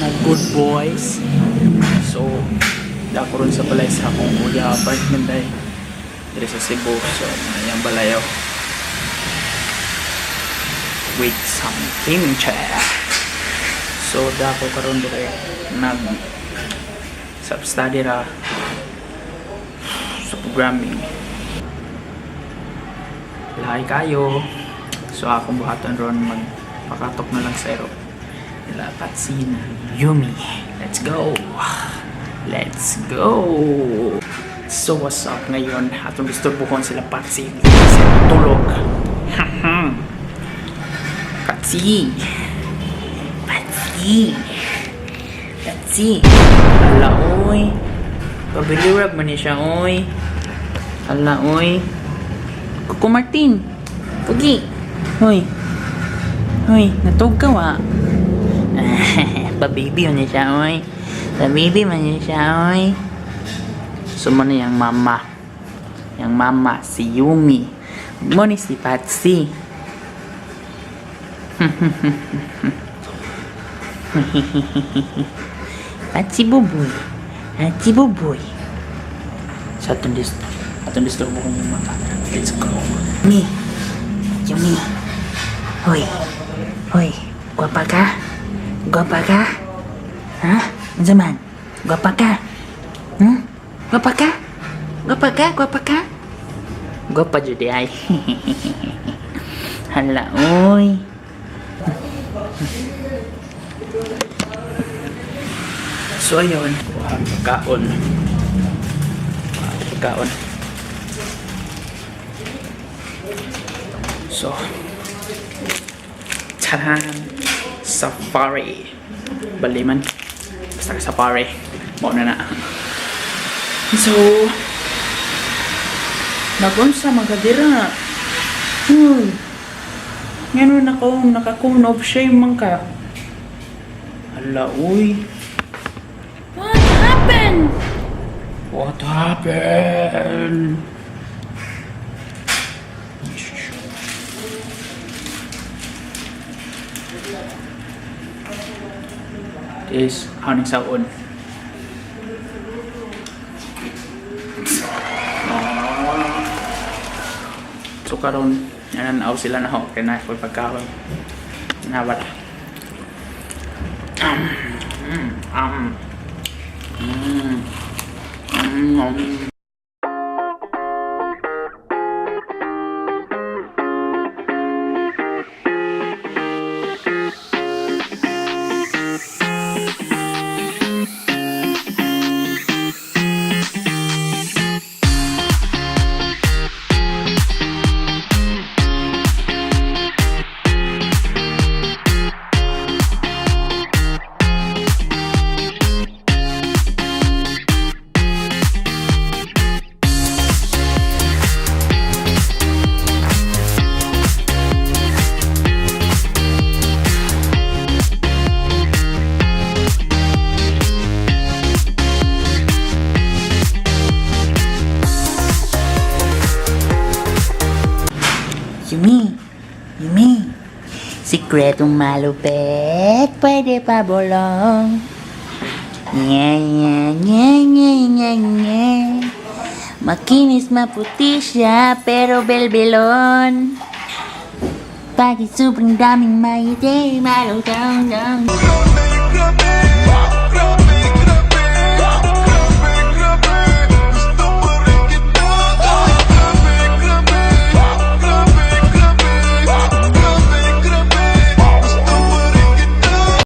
mga good boys. So, dako ron sa balay sa akong kuya apartment ay dito sa Cebu. So, mayang balayaw with some gaming chair. So, dako karon dito nag self-study ra sa programming. Lahay kayo. So, akong buhaton ron magpakatok na lang sa ero. Dapat sin Yumi. Let's go. Let's go. So what's up ngayon? Atong disturbuhon sila Patsi. Sila tulog. Patsi. Patsi. Patsi. Ala oy. Pabiliwag man siya oy. Ala oy. Kuko Martin. Pugi. Hoy. Hoy, natog ka wa. Pa-baby man siya, oy. Pa-baby man siya, oy. Sumo na yung mama. Yung mama, si Yumi. Mo ni si Patsy. Patsy buboy. Patsy buboy. So, atong disturbo kong yung mata. Let's go. Yumi. Yumi. Hoy. Hoy. Guwapa ka? Guwapa ka? Ha? Ano zaman? Guwapa ka? Guwapa ka? Guwapa ka? Guwapa ka? Guwapa judi ay. Hala, oy. So, ayun. Pagkaon. Pagkaon. So, taran! Safari. Baliman. Basta ka safari. Mauna na. So, nagunsa magadira. Ngayon nakakunov shame man ka. Hala, uy. What happened? What happened? Is haning saon. So karon nananaw sila na ho kay na ko pagkaon. Nawala. Yumi, sikretong malupit, pwede pa bulong. Makinis maputi siya, pero belbelon. Pag sobrang daming mayite, malutong.